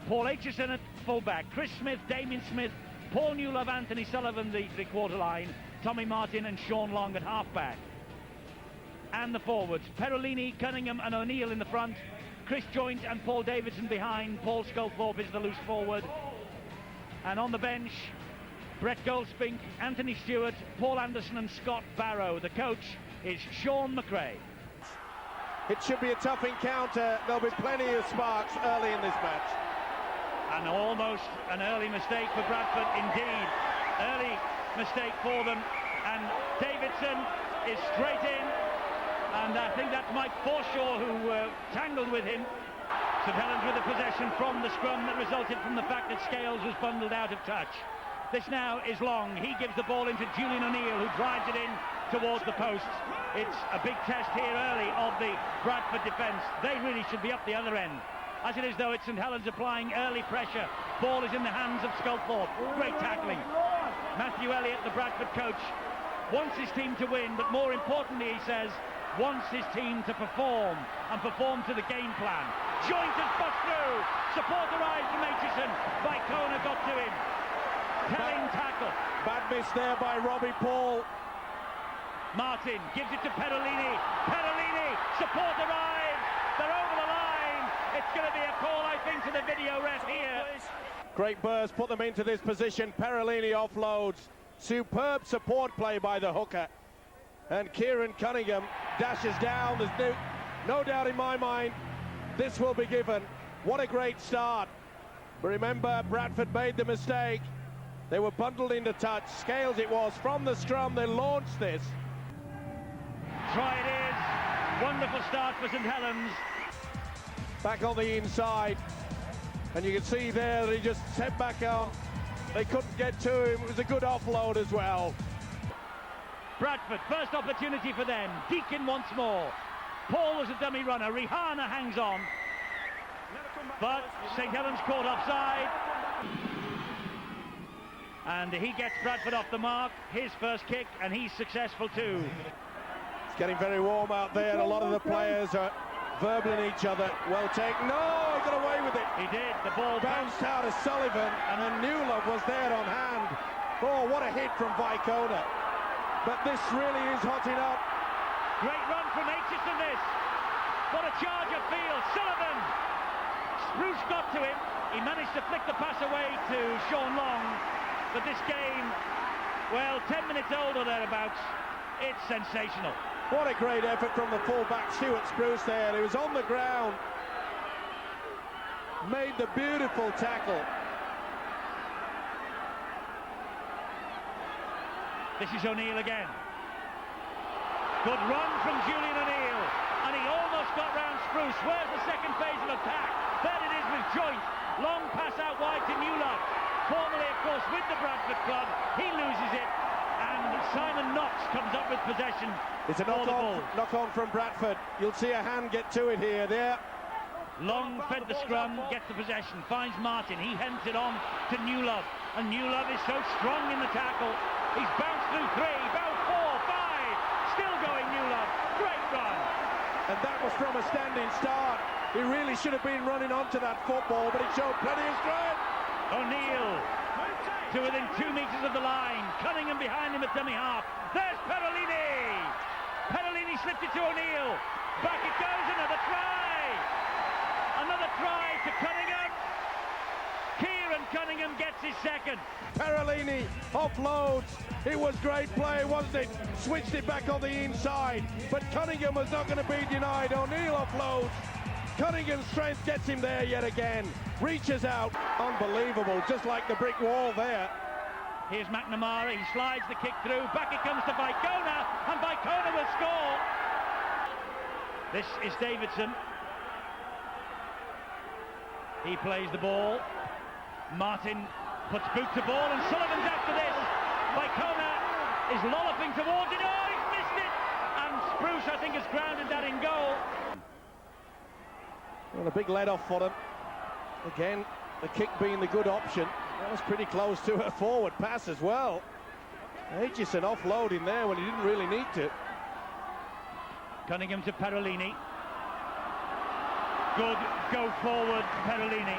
Paul Aitchison at fullback, Chris Smith, Damien Smith, Paul Newlove, Anthony Sullivan, the three-quarter line, Tommy Martin and Sean Long at half-back. And the forwards, Perolini, Cunningham and O'Neill in the front, Chris Joint and Paul Davidson behind. Paul Sculthorpe is the loose forward. And on the bench, Brett Goldspink, Anthony Stewart, Paul Anderson and Scott Barrow. The coach is Sean McRae. It should be a tough encounter. There'll be plenty of sparks early in this match. And almost an early mistake for Bradford indeed. Early mistake for them. And Davidson is straight in. And I think that's Mike Forshaw who tangled with him. St Helens with the possession from the scrum that resulted from the fact that Scales was bundled out of touch. This now is Long. He gives the ball into Julian O'Neill, who drives it in towards the posts. It's a big test here early of the Bradford defence. They really should be up the other end. As it is, though, it's St Helens applying early pressure. Ball is in the hands of Sculthorpe. Great tackling. Matthew Elliott, the Bradford coach, wants his team to win, but more importantly, he says, wants his team to perform and perform to the game plan. Joint has bust through. Support arrives from Aitchison. Vicona got to him. Telling tackle. Bad miss there by Robbie Paul. Martin gives it to Perolini. Perolini, support arrives. They're over the line. It's going to be a call, I think, to the video ref here. Great burst, put them into this position. Perolini offloads. Superb support play by the hooker. And Kieran Cunningham dashes down. There's no doubt in my mind this will be given. What a great start. But remember, Bradford made the mistake. They were bundled into touch. Scales it was. From the scrum, they launched this. Try it is. Wonderful start for St Helens. Back on the inside. And you can see there that he just set back on. They couldn't get to him. It was a good offload as well. Bradford, first opportunity for them. Deakin once more. Paul was a dummy runner. Rihanna hangs on. But St Helens caught offside. And he gets Bradford off the mark. His first kick, and he's successful too. It's getting very warm out there. A lot of the players are verbling each other. Well taken. No, he got away with it. He did. The ball bounced out of Sullivan, and then Newlove was there on hand. Oh, what a hit from Vicona. But this really is hotting up. Great run from Aitchison this. What a charge of field. Sullivan. Spruce got to him. He managed to flick the pass away to Sean Long. But this game, well, 10 minutes old or thereabouts. It's sensational. What a great effort from the fullback, Stuart Spruce there. He was on the ground. Made the beautiful tackle. This is O'Neill again. Good run from Julian O'Neill. And he almost got round Spruce. Where's the second phase of attack? There it is with Joint. Long pass out wide to Newlove. Formerly, of course, with the Bradford club. He loses it. And Simon Knox comes up with possession. It's a knock-on from Bradford. You'll see a hand get to it here. There. Long fed the scrum, gets the possession, finds Martin. He hands it on to Newlove. And Newlove is so strong in the tackle. He's bounced through 3, bounced 4, 5. Still going Newlove. Great run. And that was from a standing start. He really should have been running onto that football, but he showed plenty of strength. O'Neill to within 2 meters of the line. Cunningham behind him at dummy half. There's Perolini. Perolini slipped it to O'Neill. Back it goes, another try. Another try to Cunningham. Kieran Cunningham gets his second. Perolini offloads. It was great play, wasn't it? Switched it back on the inside, but Cunningham was not going to be denied. O'Neill offloads. Cunningham's strength gets him there yet again. Reaches out. Unbelievable, just like the brick wall there. Here's McNamara. He slides the kick through. Back it comes to Vicona, and Vicona will score. This is Davidson. He plays the ball. Martin puts boot to ball, and Sullivan's after this. Vicona is lolloping towards it. Oh, he's missed it! And Spruce, I think, has grounded that in goal. Well, a big let-off for them. Again, the kick being the good option. That was pretty close to a forward pass as well. Aitchison offloading there when he didn't really need to. Cunningham to Perolini. Good go forward, Perolini.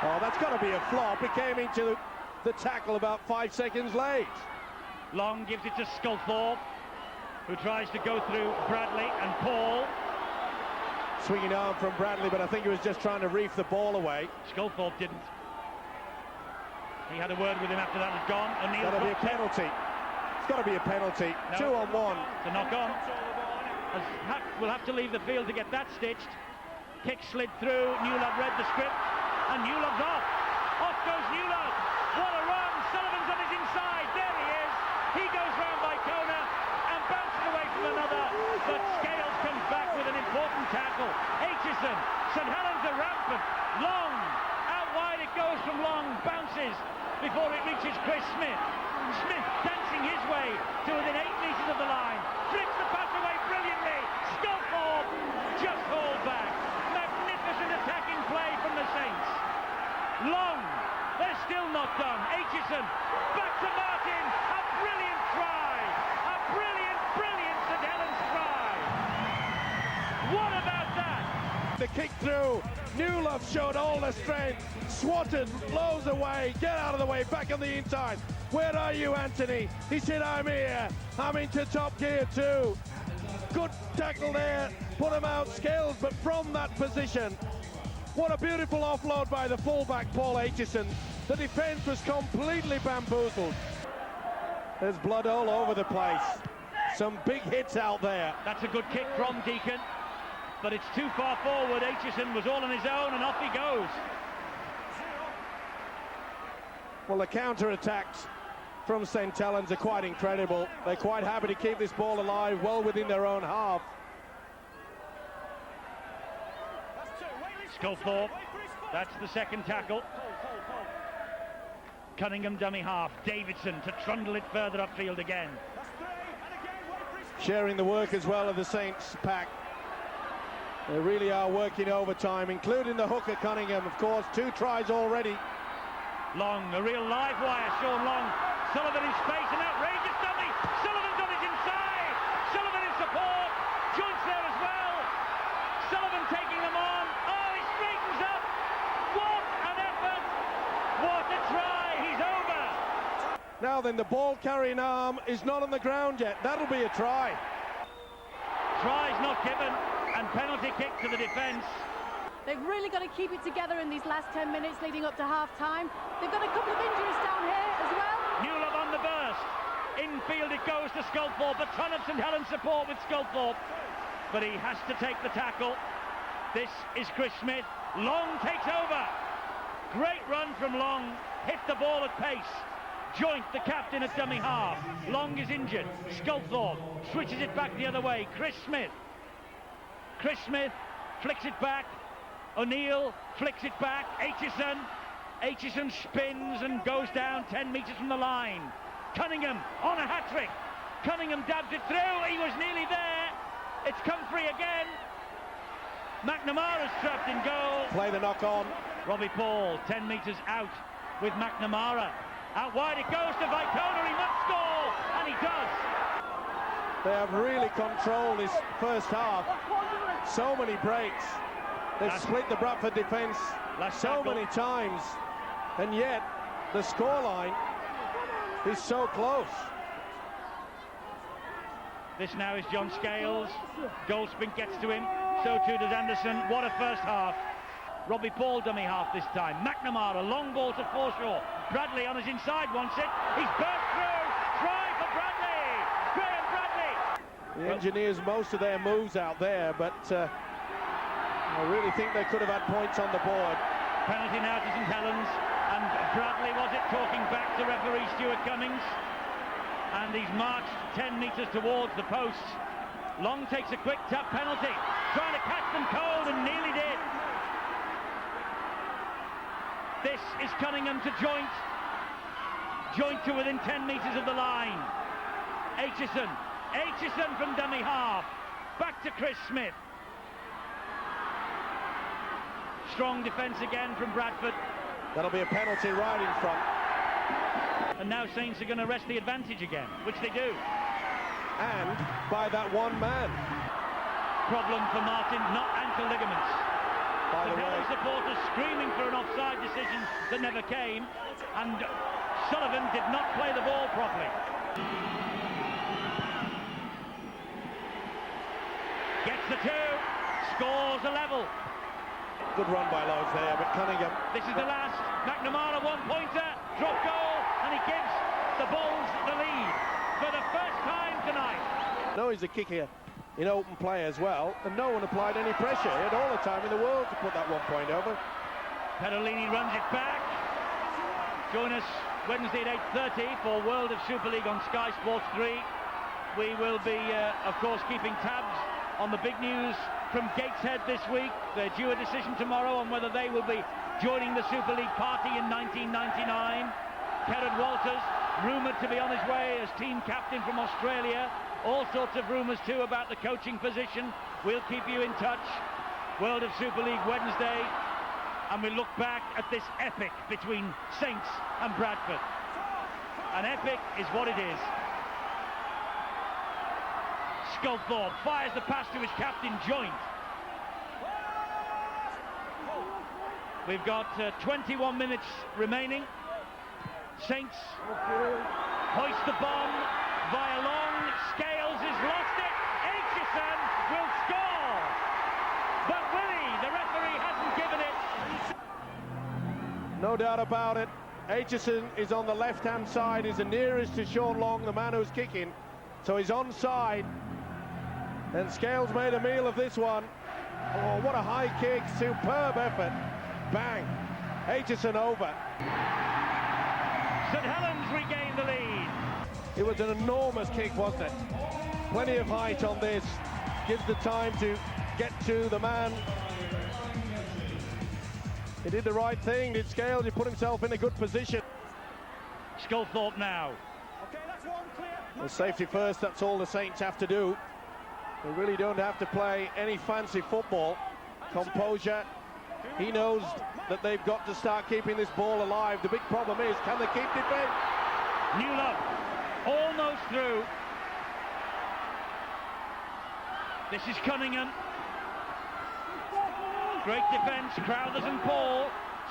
Oh, that's got to be a flop. It came into the tackle about 5 seconds late. Long gives it to Sculthorpe, who tries to go through Bradley and Paul. Swinging arm from Bradley, but I think he was just trying to reef the ball away. Sculthorpe didn't. He had a word with him after that was gone. O'Neill got to be a penalty. It's got to be a penalty. No. 2 on 1. It's a knock on. We'll have to leave the field to get that stitched. Kick slid through. Newlove read the script, and Newlove's off. Off goes Newlove. What a run! Sullivan's on his inside. There he is. He goes round by Kona and bounces away from another. But Scales comes back with an important tackle. Aitchison. St Helens are rampant. Long. Out wide it goes from Long. Bounces before it reaches Chris Smith. Smith dancing his way to within 8 metres of the line. Flips the pass away brilliantly. Sculthorpe just hauled back. Magnificent attacking play from the Saints. Long. They're still not done. Aitchison. Back to Martin. A brilliant try. A brilliant, brilliant St Helens try. What about that? The kick through. Newlove showed all the strength. Swatted, blows away. Get out of the way. Back on the inside. Where are you, Anthony? He said, I'm here. I'm into top gear too. Good tackle there. Put him out, Scales, but from that position. What a beautiful offload by the fullback, Paul Aitchison. The defence was completely bamboozled. There's blood all over the place. Some big hits out there. That's a good kick from Deacon, but it's too far forward. Aitchison was all on his own, and off he goes. Well, the counter-attacks from St Helens are quite incredible. They're quite happy to keep this ball alive, well within their own half. Sculthorpe, that's the second tackle. Cunningham dummy half. Davidson to trundle it further upfield again. Sharing the work as well of the Saints pack. They really are working overtime, including the hooker Cunningham, of course. 2 tries already. Long, a real live wire. Sean Long. Sullivan in space, an outrageous dummy. Sullivan's on his inside. Sullivan in support. Joints there as well. Sullivan taking them on. Oh, he straightens up. What an effort. What a try. He's over. Now then, the ball carrying arm is not on the ground yet. That'll be a try. Try's not given, and penalty kick to the defence. They've really got to keep it together in these last 10 minutes leading up to half-time. They've got a couple of injuries down here as well. Newlove on the burst. Infield it goes to Sculthorpe. A ton of St Helens support with Sculthorpe. But he has to take the tackle. This is Chris Smith. Long takes over. Great run from Long. Hit the ball at pace. Joint, the captain at dummy half. Long is injured. Sculthorpe switches it back the other way. Chris Smith. Chris Smith flicks it back. O'Neill flicks it back. Aitchison. Aitchison spins and goes down 10 metres from the line. Cunningham on a hat-trick. Cunningham dabs it through. He was nearly there. It's come free again. McNamara's trapped in goal. Play the knock on. Robbie Paul 10 metres out with McNamara. Out wide it goes to Vicona. He must score, and he does. They have really controlled this first half. So many breaks. They've split the Bradford defence so many times, and yet the scoreline is so close. This now is John Scales. Goldspink gets to him. So too does Anderson. What a first half. Robbie Paul dummy half this time. McNamara, long ball to Forshaw. Bradley on his inside wants it. He's burst through. Try for Bradley. Graham Bradley. The engineers most of their moves out there, but I really think they could have had points on the board. Penalty now to St Helens, and Bradley was it talking back to referee Stuart Cummings, and he's marched 10 metres towards the post. Long takes a quick tap penalty, trying to catch them cold and nearly did. This is Cunningham to Joint. Joint to within 10 metres of the line. Aitchison. Aitchison from dummy half. Back to Chris Smith. Strong defence again from Bradford. That'll be a penalty right in front. And now Saints are going to wrest the advantage again, which they do. And by that one man. Problem for Martin, not ankle ligaments. by the St Helens way. supporters screaming for an offside decision that never came, and Sullivan did not play the ball properly. Gets the two, scores a level. Good run by Loads there, but Cunningham. This is the last. McNamara one-pointer, drop goal, and he gives the Bulls the lead for the first time tonight. No, he's a kicker in open play as well, and no one applied any pressure. He had all the time in the world to put that 1 point over. Perolini runs it back. Join us Wednesday at 8:30 for World of Super League on Sky Sports 3. We will be, of course, keeping tabs on the big news from Gateshead this week. They're due a decision tomorrow on whether they will be joining the Super League party in 1999. Kerrod Walters, rumoured to be on his way as team captain from Australia. All sorts of rumours too about the coaching position. We'll keep you in touch. World of Super League Wednesday, and we look back at this epic between Saints and Bradford. An epic is what it is. Sculthorpe fires the pass to his captain, Joint. We've got 21 minutes remaining. Saints hoist the bomb via long. Scales has lost it. Aitchison will score. But will he? The referee hasn't given it. No doubt about it. Aitchison is on the left-hand side. He's the nearest to Sean Long, the man who's kicking. So he's onside. And Scales made a meal of this one. Oh, what a high kick. Superb effort. Bang. Aitchison over. St Helens regained the lead. It was an enormous kick, wasn't it? Plenty of height on this. Gives the time to get to the man. He did the right thing, did Scales. He put himself in a good position. Sculthorpe now. Okay, that's one clear. Well, safety first, that's all the Saints have to do. They really don't have to play any fancy football. Composure. He knows that they've got to start keeping this ball alive. The big problem is, can they keep defending? Newlove almost through. This is Cunningham. Great defence, Crowthers and Paul.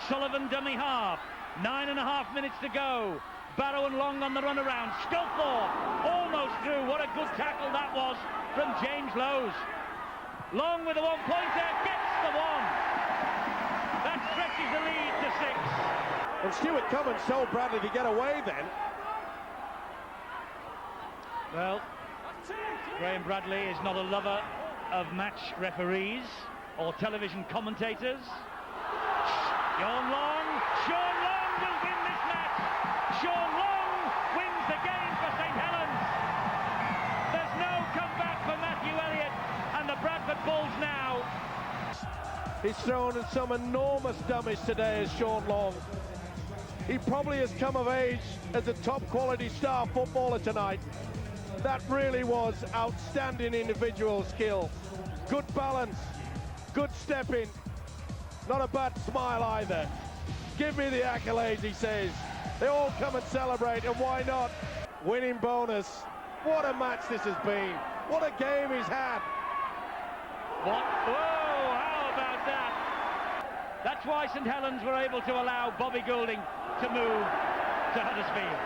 Sullivan dummy half. 9.5 minutes to go. Barrow and Long on the run around. Sculthorpe almost through. What a good tackle that was from James Lowes. Long with a one-pointer, gets the one. That stretches the lead to 6. And Stuart Cummins told Bradley to get away then. Well, Graham Bradley is not a lover of match referees or television commentators. Sean Long will win this match. Sean Long wins the game for St Helens. There's no comeback for Matthew Elliott and the Bradford Bulls now. He's thrown in some enormous dummies today as Sean Long. He probably has come of age as a top quality star footballer tonight. That really was outstanding individual skill. Good balance, good stepping, not a bad smile either. Give me the accolades, he says. They all come and celebrate, and why not? Winning bonus. What a match this has been. What a game he's had. What? Whoa, how about that? That's why St Helens were able to allow Bobby Goulding to move to Huddersfield.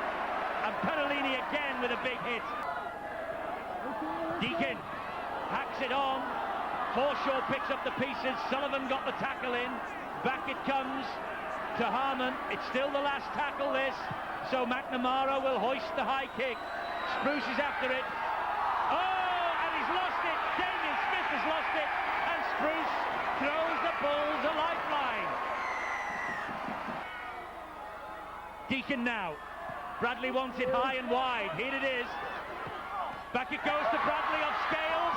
And Perolini again with a big hit. Deakin hacks it on. Forshaw picks up the pieces. Sullivan got the tackle in. Back it comes to Harmon. It's still the last tackle, this. So McNamara will hoist the high kick. Spruce is after it. Oh, and he's lost it. Damien Smith has lost it. And Spruce throws the Bulls a lifeline. Deakin now. Bradley wants it high and wide. Here it is. Back it goes to Bradley off Scales.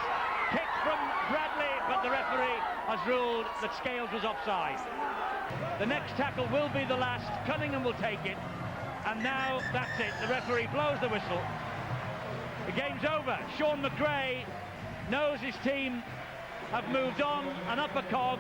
Kick from Bradley, but the referee has ruled that Scales was offside. The next tackle will be the last. Cunningham will take it. And now that's it. The referee blows the whistle. The game's over. Sean McRae knows his team have moved on. An upper cog.